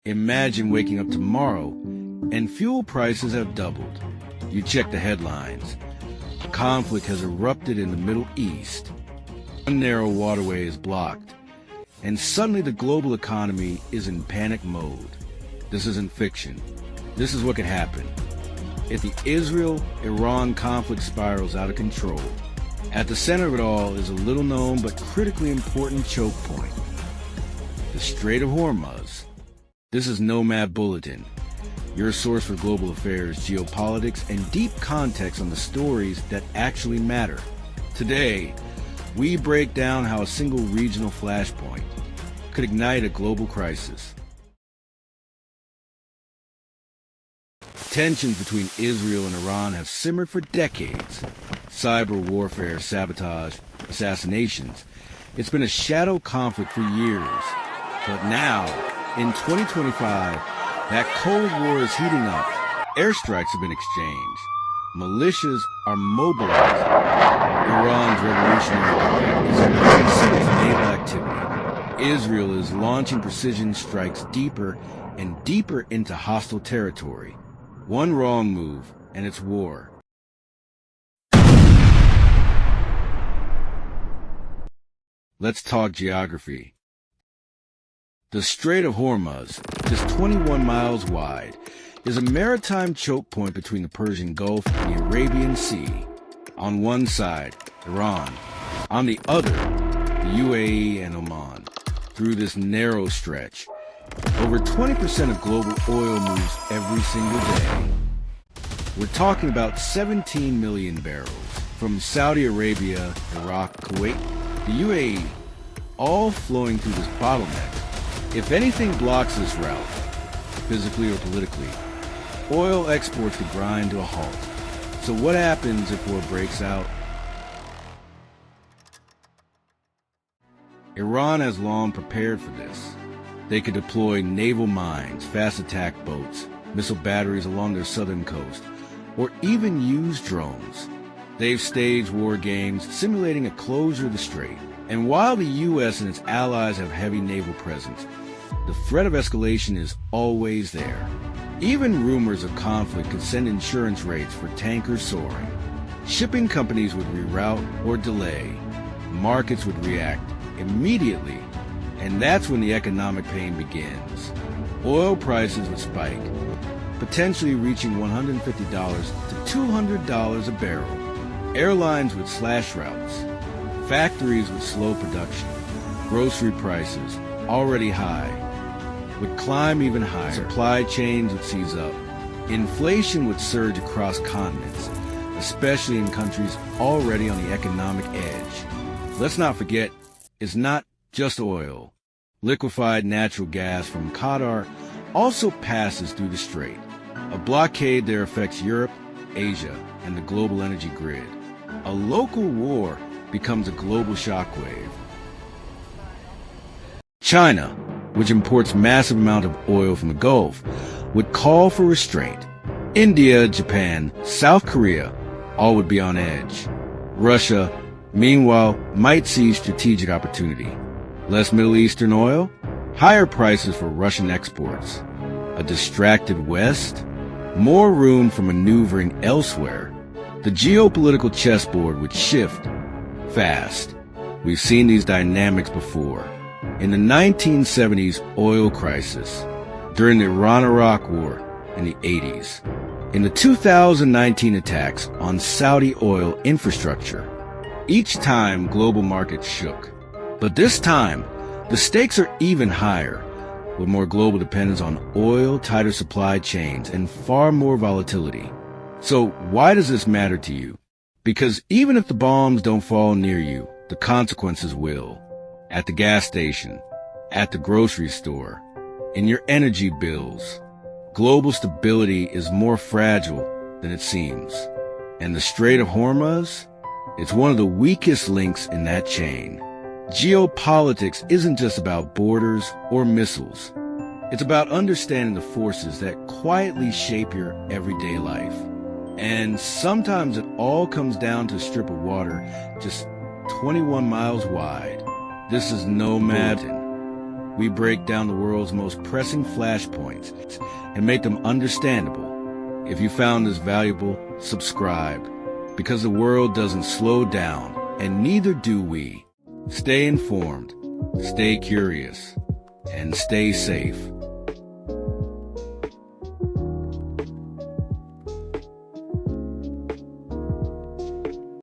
Imagine waking up tomorrow and fuel prices have doubled. You check the headlines. A conflict has erupted in the Middle East. One narrow waterway is blocked. And suddenly the global economy is in panic mode. This isn't fiction. This is what could happen if the Israel-Iran conflict spirals out of control. At the center of it all is a little-known but critically important choke point, the Strait of Hormuz. This is Nomad Bulletin, your source for global affairs, geopolitics, and deep context on the stories that actually matter. Today, we break down how a single regional flashpoint could ignite a global crisis. Tensions between Israel and Iran have simmered for decades. Cyber warfare, sabotage, assassinations. It's been a shadow conflict for years. But now, in 2025, that Cold War is heating up. Airstrikes have been exchanged. Militias are mobilized. Iran's revolutionary guard is increasing its naval activity. Israel is launching precision strikes deeper and deeper into hostile territory. One wrong move, and it's war. Let's talk geography. The Strait of Hormuz, just 21 miles wide, is a maritime choke point between the Persian Gulf and the Arabian Sea. On one side, Iran. On the other, the UAE and Oman. Through this narrow stretch, over 20% of global oil moves every single day. We're talking about 17 million barrels from Saudi Arabia, Iraq, Kuwait, the UAE, all flowing through this bottleneck. If anything blocks this route, physically or politically, oil exports could grind to a halt. So what happens if war breaks out? Iran has long prepared for this. They could deploy naval mines, fast attack boats, missile batteries along their southern coast, or even use drones. They've staged war games simulating a closure of the strait. And while the U.S. and its allies have heavy naval presence, the threat of escalation is always there. Even rumors of conflict could send insurance rates for tankers soaring. Shipping companies would reroute or delay. Markets would react immediately. And that's when the economic pain begins. Oil prices would spike, potentially reaching $150 to $200 a barrel. Airlines would slash routes. Factories would slow production. Grocery prices, already high, would climb even higher. Supply chains would seize up. Inflation would surge across continents, especially in countries already on the economic edge. Let's not forget, it's not just oil. Liquefied natural gas from Qatar also passes through the strait. A blockade there affects Europe, Asia, and the global energy grid. A local war becomes a global shockwave. China, which imports massive amount of oil from the Gulf, would call for restraint. India, Japan, South Korea, all would be on edge. Russia, meanwhile, might seize strategic opportunity. Less Middle Eastern oil, higher prices for Russian exports. A distracted West, more room for maneuvering elsewhere. The geopolitical chessboard would shift fast. We've seen these dynamics before. In the 1970s oil crisis, during the Iran-Iraq War in the 80s, in the 2019 attacks on Saudi oil infrastructure. Each time global markets shook. But this time, the stakes are even higher, with more global dependence on oil, tighter supply chains, and far more volatility. So why does this matter to you? Because even if the bombs don't fall near you, the consequences will. At the gas station, at the grocery store, in your energy bills. Global stability is more fragile than it seems. And the Strait of Hormuz? It's one of the weakest links in that chain. Geopolitics isn't just about borders or missiles. It's about understanding the forces that quietly shape your everyday life. And sometimes it all comes down to a strip of water just 21 miles wide. This is Nomad Bulletin. we break down the world's most pressing flashpoints and make them understandable. If you found this valuable, subscribe, because the world doesn't slow down, and neither do we. Stay informed, stay curious, and stay safe.